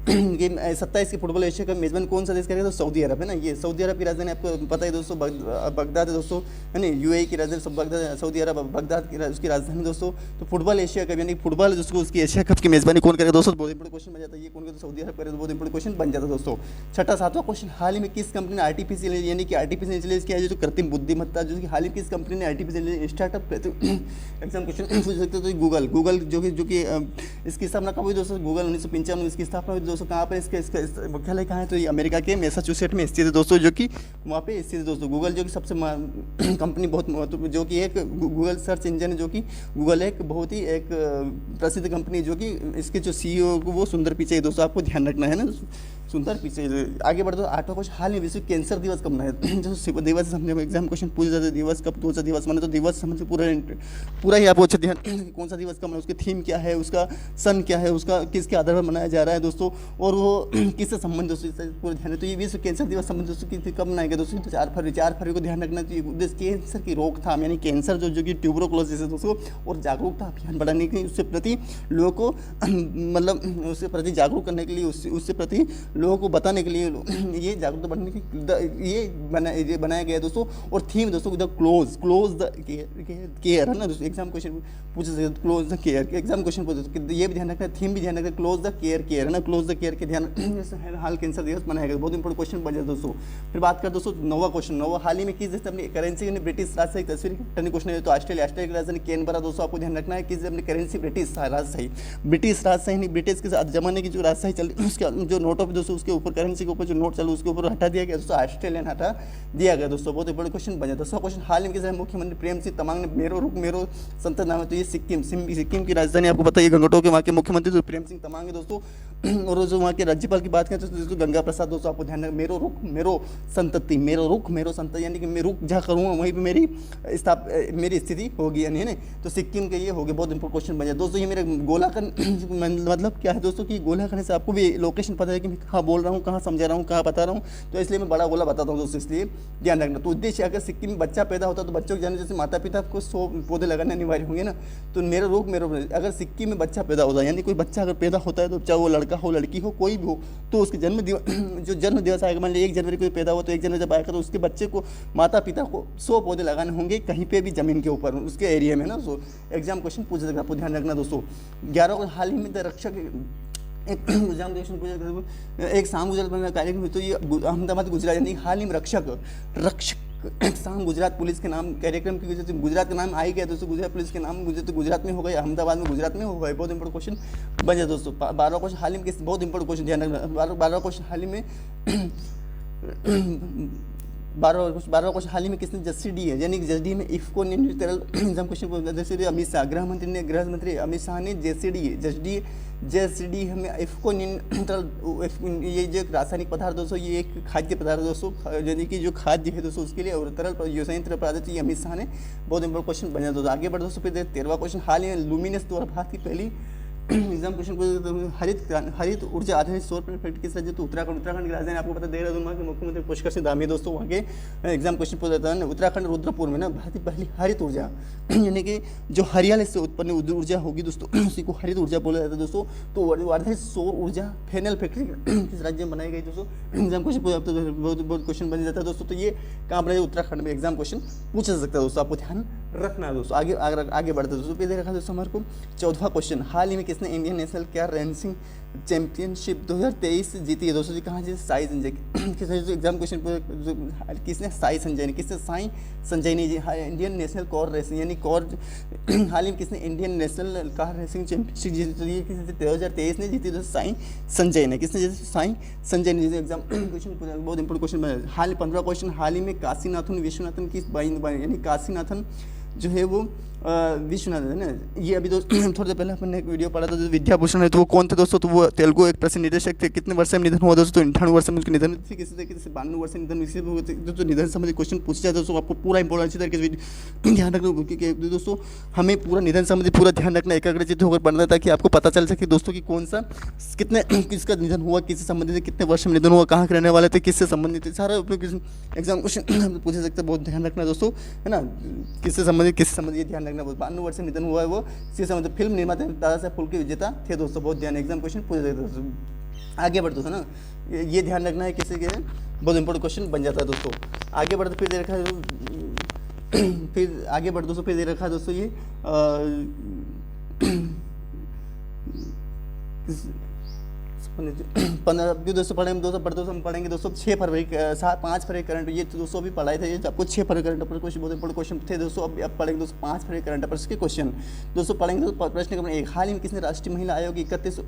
कि 27 की फुटबॉल एशिया का मेजबान कौन सा देश करेगा? तो सऊदी अरब, है ना। ये सऊदी अरब की राजधानी आपको पता है दोस्तों, बगदाद है दोस्तों, है ना। UAE की राजधानी बगदाद, सऊदी अरब बगदाद की उसकी राजधानी दोस्तों। तो फुटबॉल एशिया कप यानी फुटबॉल जिसको उसकी एशिया कप की मेजबानी कौन करेगा दोस्तों? बहुत इंपॉर्टेंट क्वेश्चन बन जाता है, ये कौन करेगा? तो सऊदी अरब करेगा। बहुत इंपॉर्टेंट क्वेश्चन बन जाता है दोस्तों। छठा सातवां क्वेश्चन, हाल ही में किस कंपनी ने आर्टिफिशियल यानी कि आर्टिफिशियल इंटेलिजेंस किया है, जो कृत्रिम बुद्धिमत्ता, जो कि हाल ही किस कंपनी ने आर्टिफिशियल स्टार्टअप एग्जाम क्वेश्चन पूछ सकते हो। तो गूगल जो कि इसकी स्थापना कब हुई दोस्तों? गूगल 1995 इसकी स्थापना हुई दोस्तों। कहाँ पर इसके मुख्यालय कहाँ है? तो ये अमेरिका के मैसाचुसेट्स में स्थित है दोस्तों, जो कि वहाँ पे स्थित है दोस्तों। गूगल जो कि सबसे कंपनी बहुत महत्वपूर्ण, जो कि एक गूगल सर्च इंजन है, जो कि गूगल एक बहुत ही एक प्रसिद्ध कंपनी, जो कि इसके जो CEO वो सुंदर पिचाई दोस्तों, आपको ध्यान रखना है ना, सुंदर पिचाई। आगे बढ़ते आठवां क्वेश्चन, हाल में विश्व कैंसर दिवस कब मनाया? जो दिवस समझे एग्जाम क्वेश्चन पूछ जाते, दिवस कब, कौन सा दिवस मना? तो दिवस समझ पूरा ही आपको अच्छा ध्यान, कौन सा दिवस कब मना, उसकी थीम क्या है, उसका सन क्या है, उसका किसके आधार पर मनाया जा रहा है दोस्तों, और वो किससे संबंध दोस्तों, पूरा ध्यान है। तो ये विश्व कैंसर दिवस संबंध दोस्तों की कब मनाएगा दोस्तों? तो 4 फरवरी को ध्यान रखना चाहिए। उद्देश्य कैंसर की रोकथाम यानी कैंसर जो कि ट्यूबरोक्लोसिस है दोस्तों, और जागरूकता अभियान बढ़ाने के लिए, उससे प्रति लोगों को मतलब उससे प्रति जागरूक करने के लिए, उससे प्रति लोगों को बताने के लिए ये जागरूकता बढ़ने की ये बनाया गया है दोस्तों। और थीम दोस्तों द क्लोज द केयर है ना दोस्तों, एग्जाम क्वेश्चन पूछ सकते हैं close the care, exam question पूछ सकते हैं, ये भी ध्यान रखना, थीम भी ध्यान रखना, क्लोज द केयर है ना, क्लोज द केयर के ध्यान हाल कैंसर दिवस मनाया गया, बहुत इंपॉर्टेंट क्वेश्चन बन जाए दोस्तों। फिर बात कर दोस्तों नौवा क्वेश्चन, नौवा हाल ही में किस देश ने अपनी करेंसी ब्रिटिश राज की तस्वीर टर्निंग क्वेश्चन है तो ऑस्ट्रेलिया की राजधानी कैनबरा दोस्तों, आपको ध्यान रखना है कि अपनी करेंसी ब्रिटिश राजशाही, ब्रिटिश राजशाही नहीं, ब्रिटिश के जमाने की जो राजशाही चल रही उसके जो नोटों पर दोस्तों उसके ऊपर करेंसी के ऊपर जो नोट चलो उसके ऊपर हटा दिया गया दोस्तों, ऑस्ट्रेलियन हटा दिया गया दोस्तों, बहुत इंपॉर्टेंट क्वेश्चन बन जाता है। 100 क्वेश्चन हाल ही में मुख्यमंत्री प्रेम सिंह तमांग ने मेरो रुक मेरो संसद नाम है तो ये सिक्किम की राजधानी आपको पता है, गंगटोक के वहाँ के मुख्यमंत्री तो प्रेम सिंह तमांग है दोस्तों। और जो वहाँ के राज्यपाल की बात करें तो दोस्तों गंगा प्रसाद दोस्तों, आपको ध्यान रखना, मेरो रुख मेरो संतति, मेरो रुख मेरो संतति यानी कि मैं रुक जहाँ करूँगा वहीं पर मेरी स्थिति होगी यानी है ना, तो सिक्किम के ये हो गए, बहुत इंपॉर्टेंट क्वेश्चन बन जाए दोस्तों। ये मेरे गोलाकरण मतलब क्या है दोस्तों कि गोला करने से आपको भी लोकेशन पता है कि मैं कहाँ बोल रहा हूँ, कहाँ समझा रहा हूँ, कहाँ बता रहा हूँ, तो इसलिए मैं बड़ा गोला बताता हूँ दोस्तों, इसलिए ध्यान रखना। तो उद्देश्य अगर सिक्किम में बच्चा पैदा होता है तो बच्चों के जाने जैसे माता पिता को 100 पौधे लगाने अनिवार्य होंगे ना, तो मेरा रोग मेरो अगर सिक्किम में बच्चा पैदा होता है यानी कोई बच्चा अगर पैदा होता है तो चाहे वो लड़का हो लड़की हो कोई भी हो, तो उसके जन्म दिवस आएगा, मान लीजिए 1 जनवरी को पैदा हुआ तो 1 जनवरी जब आएगा तो उसके बच्चे को माता पिता को 100 पौधे लगाने होंगे कहीं पे भी जमीन के ऊपर उसके एरिया में ना। सो एग्जाम क्वेश्चन पूछ सकते, आपको ध्यान रखना दोस्तों। 11 को हाल ही में रक्षक एक शाम गुजरात कार्यक्रम हुई तो ये अहमदाबाद गुजरात यानी हाल ही में रक्षक शाम गुजरात पुलिस के नाम कार्यक्रम की वजह से गुजरात का नाम आ ही गया दोस्तों, गुजरात पुलिस के नाम गुजरात में हो गया, अहमदाबाद में गुजरात में हो गया, बहुत इंपॉर्टेंट क्वेश्चन बन जाए दोस्तों। 12 क्वेश्चन हाल ही में बहुत इंपॉर्टेंट क्वेश्चन ध्यान रखना, 12 क्वेश्चन हाल ही में 12 क्वेश्चन हाल ही में किसने जस्टिस है यानी जस्टिस में इफको ने एग्जाम क्वेश्चन जैसे अमित शाह गृह मंत्री अमित शाह ने जस्टिस हमें इफको ये जो रासायनिक पदार्थ दोस्तों ये एक खाद्य पदार्थ दोस्तों यानी कि जो खाद्य है दोस्तों उसके लिए और तरल संयंत्र पदार्थ ये अमित शाह ने, बहुत इंपॉर्टेंट क्वेश्चन बना दोस्तों। आगे बढ़ दोस्तों फिर 13वां क्वेश्चन हाल ही में लुमिनस द्वारा भारत की पहली एग्जाम क्वेश्चन हरित ऊर्जा आधारित सौर प्लेट फैक्ट्री किस राज्य तो उत्तराखंड की राजधानी आपको पता देहरादून के मुख्यमंत्री पुष्कर सिंह धामी दोस्तों, वहाँ के एग्जाम क्वेश्चन पूछ जाता है उत्तराखंड रुद्रपुर में ना भारत की पहली हरित ऊर्जा यानी कि जो हरियाली से उत्पन्न ऊर्जा होगी दोस्तों उसी को हरित ऊर्जा बोला जाता है दोस्तों। तो आधारित सौर ऊर्जा पैनल फैक्ट्री किस राज्य में बनाई गई दोस्तों, एग्जाम क्वेश्चन बहुत क्वेश्चन बन जाता है दोस्तों। तो ये कहाँ पर उत्तराखंड में एग्जाम क्वेश्चन पूछा सकता है दोस्तों, आपको ध्यान रखना है दोस्तों। आगे बढ़ते दोस्तों पे दे रखा दोस्तों हमारे को 14वां क्वेश्चन हाल ही में किसने Indian national car racing championship 2023 जीती है दोस्तों जी, कहाँ जीती, साई संजय किसने एग्जाम क्वेश्चन किसने साई संजय ने, किसने साई संजय ने जी इंडियन नेशनल कार रेसिंग यानी कार हाल ही में किसने Indian national car racing championship जीती है, किसने 2023 ने जीती दोस्तों साई संजय ने, किसने जैसे साई संजय ने एग्जाम क्वेश्चन बहुत इंपॉर्टेंट क्वेश्चन बना। हाल 15वां क्वेश्चन हाल ही में काशीनाथन विश्वनाथन की यानी काशीनाथन जो है वो विश्वनाथ है ना, ये अभी दोस्तों थोड़ी देर पहले अपने एक वीडियो पढ़ा था जो विद्याभूषण है तो वो कौन थे दोस्तों, तो वो तेलुगु एक प्रसिद्ध निर्देशक थे, कितने वर्ष में निधन हुआ दोस्तों, तो 98 वर्ष में उनके निधन थी, किसी तरीके से 92 वर्ष में निधन, इसी जो निधन संबंधी क्वेश्चन पूछे जाते हैं दोस्तों आपको पूरा इंपॉर्टेंट अच्छी तरीके से ध्यान रखना, क्योंकि दोस्तों हमें पूरा निधन संबंधी पूरा ध्यान रखना एकाग्रचित्त होकर पढ़ना ताकि आपको पता चल सके दोस्तों कि कौन सा कितने किसका निधन हुआ, किससे संबंधित कितने वर्ष में निधन हुआ, कहाँ के रहने वाले थे, किससे संबंधित सारा एग्जाम क्वेश्चन पूछे सकते हैं, बहुत ध्यान रखना दोस्तों है ना, किससे संबंधित ध्यान रखना। 92 वर्ष में निधन हुआ है वो किससे मतलब फिल्म निर्माता दादा साहब फाल्के विजेता थे दोस्तों, बहुत ध्यान एग्जाम क्वेश्चन पूछे सकते दोस्तों। आगे बढ़ते है ना, ये ध्यान रखना है किसी के बहुत इंपॉर्टेंट क्वेश्चन बन जाता है दोस्तों। आगे बढ़ते फिर दे रखा है फिर आगे बढ़ दोस्तों फिर दे रखा है दोस्तों ये दोस्तों पढ़ेंगे दोस्तों हम पढ़ेंगे दोस्तों 5 फरवरी करंट, ये तो दोस्तों अभी पढ़ाए थे, ये आपको 6 फरवरी करंट अफेयर क्वेश्चन बहुत इंपॉर्टेंट क्वेश्चन थे दोस्तों। अब पढ़ेंगे दोस्तों 5 फरवरी करंट अफेयर्स के क्वेश्चन दोस्तों पढ़ेंगे दोस्तों। प्रश्न नंबर 1 हाल ही में किसने राष्ट्रीय महिला आयोग 31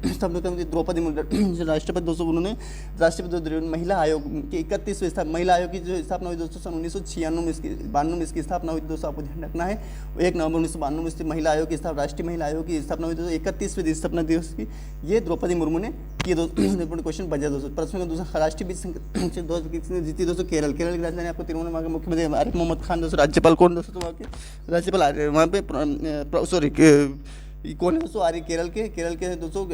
द्रौपदी मुर्मू राष्ट्रपति दोस्तों, उन्होंने राष्ट्रपति महिला आयोग के 31वें महिला आयोग की जो स्थापना हुई दोस्तों सन 1992 में इसकी स्थापना हुई दोस्तों, आपको ध्यान रखना है 1 नवंबर 1992 में महिला आयोग की राष्ट्रीय महिला आयोग की स्थापना हुई दोस्तों, 31वें स्थापना दिवस की ये द्रौपदी मुर्मू ने ये दोस्तों क्वेश्चन बचा दोस्तों। प्रश्न का दूसरा राष्ट्रीय बीच जीती दोस्तों केरल की राजधानी आपको तिरुवनंतपुरम के मुख्यमंत्री आरिफ मोहम्मद खान दोस्तों, राज्यपाल कौन दोस्तों, वहाँ के राज्यपाल वहाँ पे सॉरी कौन है दोस्तों, केरल के दोस्तों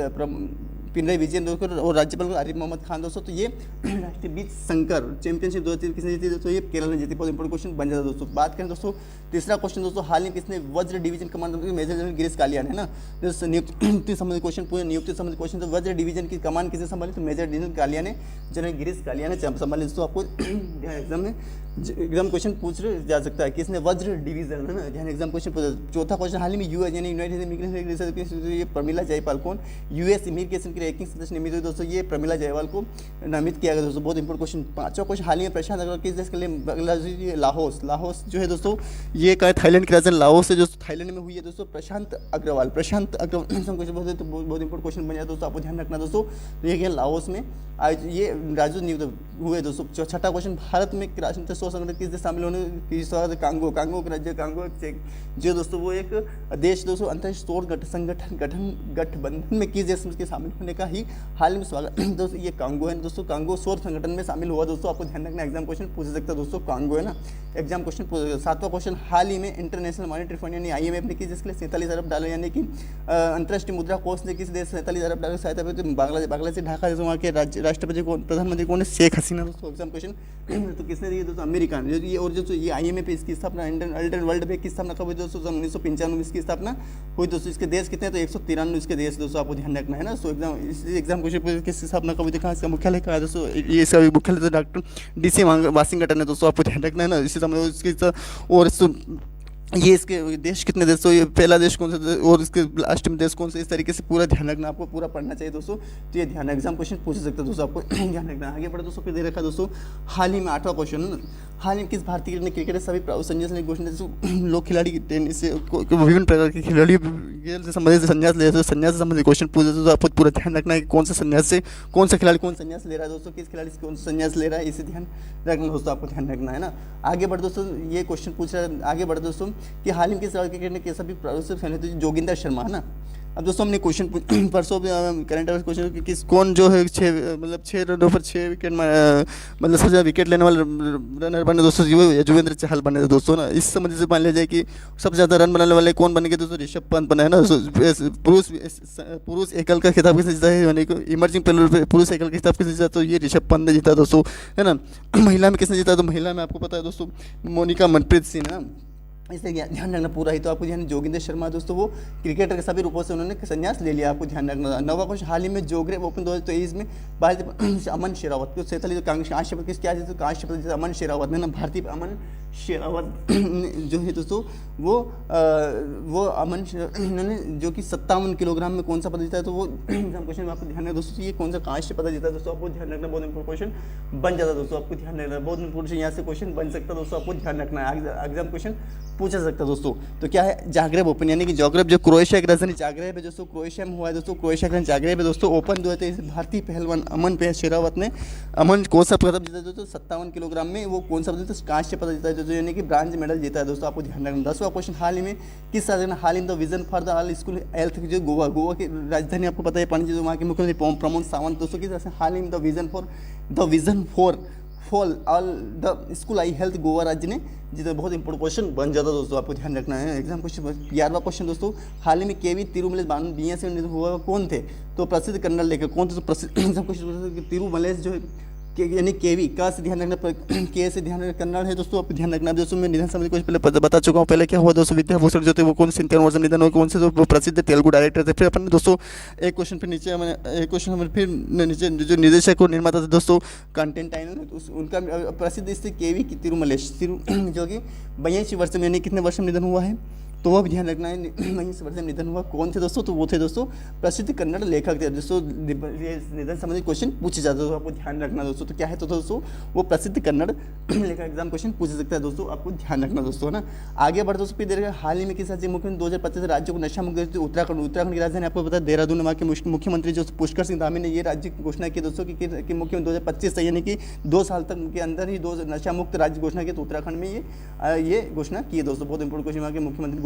पिनराई विजयन दोस्तों और राज्यपाल आरिफ मोहम्मद खान दोस्तों। तो ये राष्ट्रीय बीच संकर चैंपियनशिप 2023 किसने जीती दोस्तों, ये केरल ने जीती। बहुत इंपॉर्टेंट क्वेश्चन बन जाता है दोस्तों। बात करें दोस्तों तीसरा क्वेश्चन दोस्तों, हाल ही में किसने Vajra division commander, major general Girish Kaliyan है ना। नियुक्ति संबंधी क्वेश्चन, पूरे नियुक्ति संबंधी क्वेश्चन, तो वज्र डिवीजन की कमान किसने संभाली, तो मेजर जनरल कालिया ने, जनरल गिरीश कालिया ने संभाली दोस्तों। आपको एग्जाम क्वेश्चन पूछ जा सकता है किसने वज्र डिवीजन है ना, ध्यान एग्जाम क्वेश्चन। चौथा क्वेश्चन, हाल ही में यूएस यानी यूनाइटेड इमिग्रेशन प्रमिला जायसवाल कौन यूएस इमिग्रेशन की रैंकिंग सदस्य नियमित हुई दोस्तों, ये प्रमिला जायसवाल को नामित किया गया दोस्तों। बहुत इंपॉर्टेंट क्वेश्चन। पांचवा क्वेश्चन, हाल ही में प्रशांत अग्रवाल किस देश के लिए लाहौस, लाहौस जो है दोस्तों ये का थाईलैंड की राजधानी लाहौस से जो थाईलैंड में हुई है दोस्तों, प्रशांत अग्रवाल क्वेश्चन बहुत इंपॉर्टेंट क्वेश्चन बन जाता है दोस्तों, आपको ध्यान रखना दोस्तों। तो ये क्या लाहौस में आज ये राजदूत नियुक्त हुए दोस्तों। छठा क्वेश्चन, भारत में राष्ट्रीय स्वयं संगठन किस देश शामिल होने की स्वागत, कांगो, कांगो का राज्य कांगो जो दोस्तों वो एक देश दोस्तों अंतर्राष्ट्रीय सौर संगठन गठबंधन में किस देश के शामिल होने का ही हाल में स्वागत दोस्तों, ये कांगो है दोस्तों। कांगो सौर संगठन में शामिल हुआ दोस्तों, आपको ध्यान रखना, एग्जाम क्वेश्चन पूछ सकता है दोस्तों, कांगो है ना, एग्जाम क्वेश्चन पूछ सकता है। सातवां क्वेश्चन, हाल ही में इंटरनेशनल मॉनिटरी फंड यानी IMF ने किस देश के लिए 47 अरब डॉलर यानी कि अंतर्राष्ट्रीय मुद्रा कोष ने किस देश 47 अरब डॉलर सहायता की, तो बांग्लादेश ढाका जैसे वहाँ के राष्ट्रपति को, प्रधानमंत्री कौन है, शेख हसीना दोस्तों। एग्जाम क्वेश्चन तो किसने दी दोस्तों, अमेरिका ने। ये और जो ये IMF इसकी स्थापना इंडियन वर्ल्ड बैंक की स्थापना कब हुई दोस्तों, 1995 में इसकी स्थापना हुई दोस्तों। इसके देश कितने, तो 193 इसके देश दोस्तों, आपको ध्यान रखना है ना। सो एग्जाम क्वेश्चन किसकी स्थापना कब हुई, देखा इसका मुख्यालय कहा है दोस्तों, ये इसका मुख्यालय तो डॉक्टर DC वाशिंगटन है दोस्तों, आपको ध्यान रखना है ना। इसी समय इसकी और ये इसके देश कितने देश, तो ये पहला देश कौन सा और इसके लास्ट में देश कौन सा, इस तरीके से पूरा ध्यान रखना, आपको पूरा पढ़ना चाहिए दोस्तों। तो ये ध्यान एग्जाम क्वेश्चन पूछ सकते हैं दोस्तों, आपको ध्यान रखना। आगे बढ़े दोस्तों, फिर दे रखा दोस्तों हाल ही में 8वां क्वेश्चन, हाल ही में किस भारतीय ने क्रिकेट सभी संन्यास लेने की घोषणा, लोग खिलाड़ी टेनिस से विभिन्न प्रकार के खिलाड़ी से संबंधित संन्यास ले रहे हैं, संन्यास से संबंधित क्वेश्चन पूछे तो आपको पूरा ध्यान रखना है कि कौन सा संन्यास से कौन सा खिलाड़ी कौन संन्यास ले रहा है दोस्तों, किस खिलाड़ी से कौन सा संन्यास ले रहा है, इसे ध्यान रखना दोस्तों, आपको ध्यान रखना है ना। आगे बढ़ दोस्तों, ये क्वेश्चन पूछ रहा है, आगे बढ़ दोस्तों कि हाल ही में किस क्रिकेट ने कैसा भी तो जोगिंदर शर्मा है ना। अब दोस्तों हमने क्वेश्चन परसों करंट अफेयर क्वेश्चन कि किस कौन जो है 6 रनों पर 6 विकेट मतलब सबसे ज़्यादा विकेट लेने वाले रनर बने दोस्तों, युजवेंद्र चहल बने दोस्तों ना। इस संबंध से मान लिया जाए कि सबसे ज़्यादा रन बनाने वाले कौन बने दोस्तों, ऋषभ पंत बना है ना। पुरुष एकल का खिताब किसने जीता है, यानी कि इमर्जिंग प्लेयर पुरुष एकल का खिताब किसने जीता, तो ये ऋषभ पंत ने जीता दोस्तों, है ना। महिला में किसने जीता, तो महिला में आपको पता है दोस्तों मोनिका मनप्रीत सिंह है ना। इसलिए ध्यान रखना पूरा ही, तो आपको ध्यान, जोगिंदर शर्मा दोस्तों वो क्रिकेटर के सभी रूपों से उन्होंने संन्यास ले लिया, आपको ध्यान रखना। 9वां क्वेश्चन, हाल ही में जोग्रेब ओपन 2023 में भारतीय अमन शेरावत को 47 कांस्य पदक किसके आज कांस्य पदक अमन शेरावत ने ना, भारतीय अमन शेरावत जो है दोस्तों वो अमन इन्होंने जो कि 57 किलोग्राम में कौन सा पदक जीता है, तो वो एग्जाम क्वेश्चन में आपको ध्यान रखना दोस्तों, ये कौन सा कांस्य पदक जीता है दोस्तों, आपको ध्यान रखना। बहुत इंपॉर्टेंट क्वेश्चन बन जाता है दोस्तों, आपको ध्यान रखना, बहुत इंपॉर्टेंट यहाँ से क्वेश्चन बन सकता है दोस्तों, आपको ध्यान रखना है, एग्जाम क्वेश्चन पूछा सकता है दोस्तों। तो क्या है, जागरेब ओपन यानी कि जागरेब जो क्रोएशिया की राजधानी जागरेब है दोस्तों, क्रोएशिया में हुआ है दोस्तों, क्रोएशिया की जागरेब है दोस्तों। ओपन 2023 भारतीय पहलवान अमन शेरावत ने कौन सा पदक जीता दोस्तों, 57 किलोग्राम में वो कौन सा पदक, कांस्य पदक जीता है दोस्तों, यानी कि ब्रांज मेडल जीता है दोस्तों, आपको ध्यान रखना। 10वां क्वेश्चन, हाल ही में किस राज्य ने हाल in the vision for the all school health जो गोवा की राजधानी आपको पता है पणजी, जो वहाँ के मुख्यमंत्री प्रमोद सावंत दोस्तों की तरफ से हाल ही में the vision for all the school I health Goa राज्य ने जीता। बहुत इंपॉर्टेंट क्वेश्चन बन जाता दोस्तों, आपको ध्यान रखना है, एग्जाम क्वेश्चन। 11वां क्वेश्चन दोस्तों, हाल ही में केवी तिरुमलेश BA से हुआ कौन थे, तो प्रसिद्ध कन्नड़ लेखक कौन थे, तो प्रसिद्ध एग्जाम क्वेश्चन तिरुमलेश जो है यानी केवी का से ध्यान रखना, के से ध्यान रखना, कन्नड़ है दोस्तों, आप ध्यान रखना। दोस्तों मैं निधन संबंधी कुछ पहले बता चुका हूँ, पहले क्या हुआ दोस्तों, विद्याभूषण जो थे वो कौन से 53 वर्ष निधन हुए, कौन से जो प्रसिद्ध तेलुगु डायरेक्टर थे। फिर अपन दोस्तों एक क्वेश्चन फिर नीचे एक क्वेश्चन हमारे फिर नीचे जो निर्देशक और निर्माता थे दोस्तों कंटेंट टाइम उनका प्रसिद्ध स्थिति केवी तिरुमलेश जो कि 82 वर्ष में यानी कितने वर्ष में निधन हुआ है, तो वह भी ध्यान रखना है। 22 वर्ष में निधन हुआ कौन थे दोस्तों, तो वो थे दोस्तों प्रसिद्ध कन्नड़ लेखक थे दोस्तों। निधन संबंधी क्वेश्चन पूछे जाते हैं तो आपको ध्यान रखना दोस्तों, तो क्या है तो दोस्तों वो प्रसिद्ध कन्नड़ लेखक, एग्जाम क्वेश्चन पूछ सकता है दोस्तों, आपको ध्यान रखना दोस्तों, है ना। आगे बढ़ दोस्तों, फिर देखिए हाल ही में किस राज्य मुख्यमंत्री 2025 राज्यों को नशा मुक्त उत्तराखंड की राजधानी आपको पता है देहरादून, वहाँ के मुख्यमंत्री जो पुष्कर सिंह धामी ने ये राज्य की घोषणा की दोस्तों कि मुख्यमंत्री 2025 से यानी कि 2 साल तक के अंदर ही 2 नशा मुक्त राज्य घोषणा की, तो उत्तराखंड में ये घोषणा की है दोस्तों। बहुत इंपॉर्टेंट क्वेश्चन, वहाँ के मुख्यमंत्री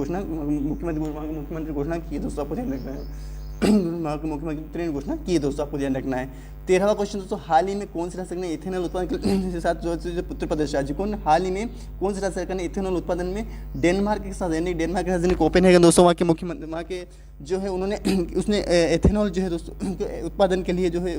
घोषणा की दोस्तों, आपको ध्यान रखना है। वहाँ के मुख्यमंत्री ने घोषणा की दोस्तों, आपको ध्यान रखना है। 13वां क्वेश्चन दोस्तों, हाल ही में कौन से राज्य सरकार ने इथेनॉल उत्पादन के साथ जो उत्तर प्रदेश राज्य को हाल ही में कौन से राज्य सरकार ने इथेनॉल उत्पादन में डेनमार्क के साथ, यानी डेनमार्क की राजधानी कोपेनहेगन दोस्तों, वहाँ के मुख्यमंत्री, वहाँ के जो है उन्होंने उसने एथेनॉल जो है दोस्तों उत्पादन के लिए जो है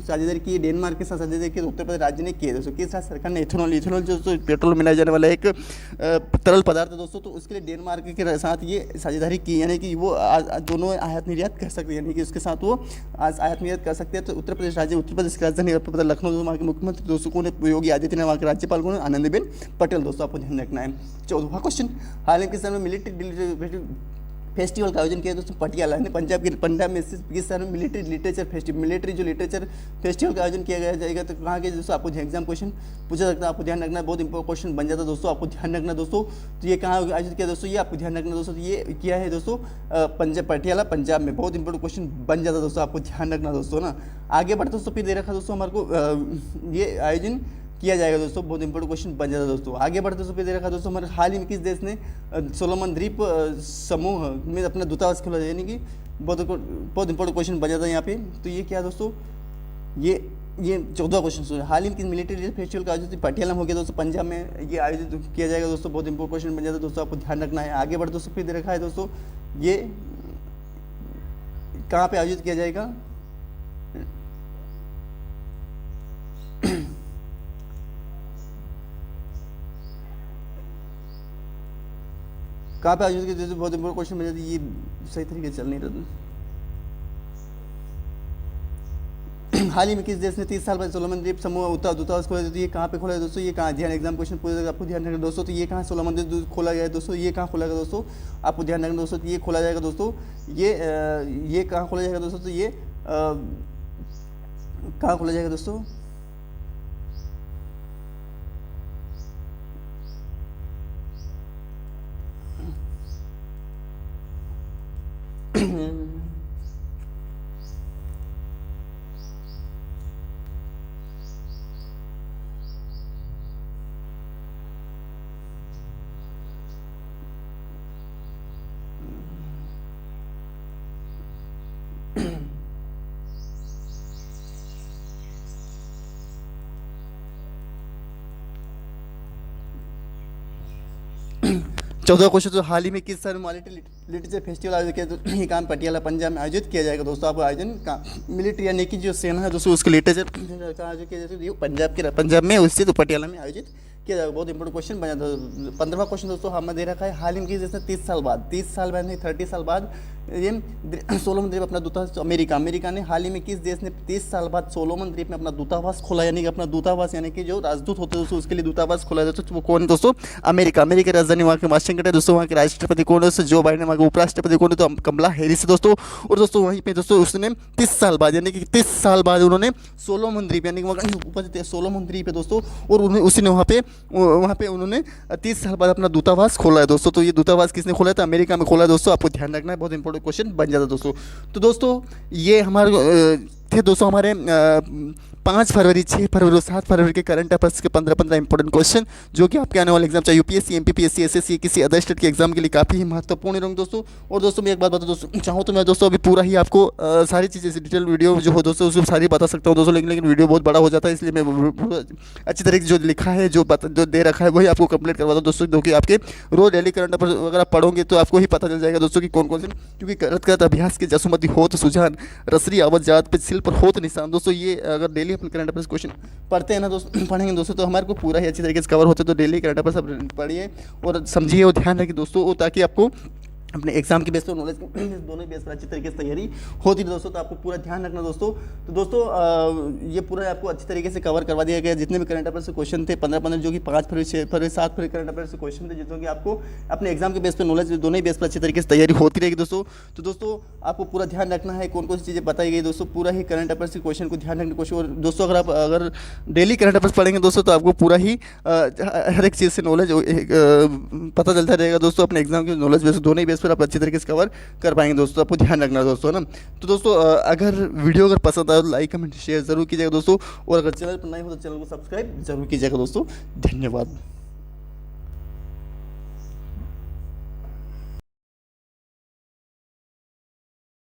साझेदारी की, डेनमार्क के साथ साझेदारी की उत्तर प्रदेश राज्य ने की है दोस्तों। किस राज्य सरकार ने इथेनॉल जो पेट्रोल मिलाया जाने वाला एक तरल पदार्थ है दोस्तों, तो उसके लिए डेनमार्क के साथ ये साझेदारी की, यानी कि वो दोनों आयात निर्यात कर सकते हैं, यानी कि उसके साथ वो आयात निर्यात कर सकते हैं। तो उत्तर प्रदेश राज्य, उत्तर प्रदेश की राजधानी लखनऊ, वहाँ के मुख्यमंत्री दोस्तों को योगी आदित्यनाथ, वहाँ के राज्यपाल को आनंदीबेन पटेल दोस्तों, आपको ध्यान रखना है। 14वां क्वेश्चन, हाल ही के समय में मिलिट्री फेस्टिवल का आयोजन किया दोस्तों पटियाला ने पंजाब में किस शहर में मिलिट्री लिटरेचर फेस्टिवल का आयोजन किया जाएगा। तो कहाँ के दोस्तों, आपको एग्जाम क्वेश्चन पूछा सकता है, आपको ध्यान रखना है, बहुत इंपॉर्टेंट क्वेश्चन बन जाता है दोस्तों, आपको ध्यान रखना दोस्तों। तो ये कहाँ आयोजित किया दोस्तों, ये आपको ध्यान रखना दोस्तों, ये किया है दोस्तों पटियाला पंजाब में, बहुत इंपॉर्टेंट क्वेश्चन बन जाता है दोस्तों, आपको ध्यान रखना दोस्तों ना। आगे बढ़ते दोस्तों, फिर दे रखा दोस्तों हमारे को ये आयोजन किया जाएगा दोस्तों, बहुत इंपॉर्टेंट क्वेश्चन बन जाता है दोस्तों। आगे बढ़ते दोस्तों, फिर दे रखा दोस्तों हमारे हाल ही में किस देश ने सोलोमन द्वीप समूह में अपना दूतावास खोला, यानी कि बहुत इंपॉर्टेंट क्वेश्चन बन जाता है यहाँ पे। तो ये क्या दोस्तों, ये 14वां क्वेश्चन, हाल ही में किस मिलिट्री फेस्टिवल का आयोजित पटियाला में हो गया दोस्तों, पंजाब में ये आयोजित किया जाएगा दोस्तों, बहुत इंपॉर्टेंट क्वेश्चन बन जाता है दोस्तों, आपको ध्यान रखना है। आगे बढ़ते दोस्तों, फिर दे रखा है दोस्तों ये कहाँ पे आयोजित किया जाएगा, कहाँ पे आयोजित किया जाए, बहुत इंपॉर्टेंट क्वेश्चन बन जाती है, ये सही तरीके से चल नहीं रहा। हाल ही में किस देश ने 30 साल बाद सोलोमन द्वीप समूह दूतावास खोला, तो ये कहाँ पे खोला है दोस्तों, ये कहाँ, ध्यान एग्जाम क्वेश्चन पूछेगा, आपको ध्यान रखना दोस्तों। तो ये कहाँ सोलोमन द्वीप खोला गया है दोस्तों, ये कहाँ खोला गया दोस्तों, आपको ध्यान रखना दोस्तों। तो ये खोला जाएगा दोस्तों, ये कहाँ खोला जाएगा दोस्तों, तो ये कहाँ खोला जाएगा दोस्तों, चौदह क्वेश्चन, तो हाल ही में किस शहर में लिटरेचर फेस्टिवल आयोजित किया, तो ये काम पटियाला पंजाब में आयोजित किया जाएगा दोस्तों। आपको आयोजन का मिलिट्री यानी कि जो सेना है दोस्तों, उसके लिटरेचर का आयोजित किया जाएगा पंजाब में, उससे तो पटियाला में आयोजित किया जाएगा, बहुत इंपॉर्टेंट क्वेश्चन बना था। 15वां क्वेश्चन दोस्तों हमें दे रखा है, हाल ही में किस 30 साल बाद नहीं 30 साल बाद ये सोलोमन द्वीप अपना दूतावास, अमेरिका ने हाल ही में किस देश ने 30 साल बाद सोलोमन द्वीप में अपना दूतावास खोला, यानी कि अपना दूतावास, यानी कि जो राजदूत होते हैं दोस्तों, उसके लिए दूतावास खोला जाता है, वो कौन है दोस्तों, अमेरिका की राजधानी वहाँ के वाशिंगटन है दोस्तों। वहाँ के राष्ट्रपति कौन है, जो बाइडेन, वहाँ के उपराष्ट्रपति कौन है, तो कमला हैरिस है दोस्तों। और दोस्तों वहीं पे दोस्तों उसने 30 साल बाद, यानी कि 30 साल बाद उन्होंने सोलोमन द्वीप, यानी कि ऊपर सोलोमन द्वीप है दोस्तों, और उन्हें उसी ने वहाँ पे उन्होंने 30 साल बाद अपना दूतावास खोला है दोस्तों। तो ये दूतावास किसने खोला है, तो अमेरिका में खोला है दोस्तों, आपको ध्यान रखना है, बहुत इंपॉर्टेंट क्वेश्चन बन जाता है दोस्तों। तो दोस्तों ये हमारे थे दोस्तों हमारे 5 फरवरी, 6 फरवरी और 7 फरवरी के करंट अफेयर्स के 15 इंपॉर्टेंट क्वेश्चन, जो कि आपके आने वाले एग्जाम चाहे यूपीएससी, एमपीपीएससी, एसएससी, किसी अदर स्टेट के एग्जाम के लिए काफ़ी ही महत्वपूर्ण रहेंगे दोस्तों। और दोस्तों मैं एक बात बता दोस्तों चाहूँ तो मैं दोस्तों अभी पूरा ही आपको सारी चीज़ें डिटेल वीडियो जो हो दोस्तों उसको सारी बता सकता हूँ दोस्तों, लेकिन वीडियो बहुत बड़ा हो जाता है, इसलिए मैं अच्छी तरीके से जो लिखा है, जो दे रखा है, वही आपको कंप्लीट करवाता हूँ दोस्तों, क्योंकि आपके रोज डेली करंट अफेयर वगैरह पढ़ोगे तो आपको ही पता चल जाएगा दोस्तों कि कौन कौन से, क्योंकि करत अभ्यास के जसुमती हो तो सुझान, रसरी आवत जात पे सिल पर हो तो निशान दोस्तों। ये अगर डेली अपने करंट अफेयर्स क्वेश्चन पढ़ते हैं ना दोस्तों, पढ़ेंगे दोस्तों, तो हमारे को पूरा ही अच्छी तरीके से कवर होते हैं। तो डेली करंट अफेयर्स सब पढ़िए और समझिए और ध्यान रखिए दोस्तों, ताकि आपको अपने एग्जाम के बेस पर नॉलेज दोनों बेस पर अच्छी तरीके से तैयारी होती है दोस्तों। तो आपको पूरा ध्यान रखना दोस्तों। तो दोस्तों ये पूरा आपको अच्छी तरीके से कवर करवा दिया गया, जितने भी करंट अफेयर से क्वेश्चन थे 15 जो कि 5 फरवरी, 6 फरवरी, 7 फरवरी करंट अफेयर से क्वेश्चन थे, जिसमें कि आपको अपने एग्जाम के बेस पर नॉलेज दोनों ही बेस पर अच्छी तरीके से तैयारी होती रहेगी दोस्तों। तो दोस्तों आपको पूरा ध्यान रखना है, कौन कौन सी चीज़ें बताई गई दोस्तों, पूरा ही करंट अफेयर से क्वेश्चन को ध्यान रखने कोशिश। और दोस्तों अगर डेली करंट अफेयर्स पढ़ेंगे दोस्तों, तो आपको पूरा ही हर एक चीज़ से नॉलेज पता चलता रहेगा दोस्तों। अपने एग्जाम के नॉलेज बेस दोनों ही बेस पर आप अच्छी तरीके से कवर कर पाएंगे दोस्तों, आपको ध्यान रखना दोस्तों ना। तो दोस्तों अगर वीडियो अगर पसंद आए तो लाइक कमेंट शेयर जरूर कीजिएगा दोस्तों, और अगर चैनल पर नए हो तो चैनल को सब्सक्राइब जरूर कीजिएगा दोस्तों। धन्यवाद।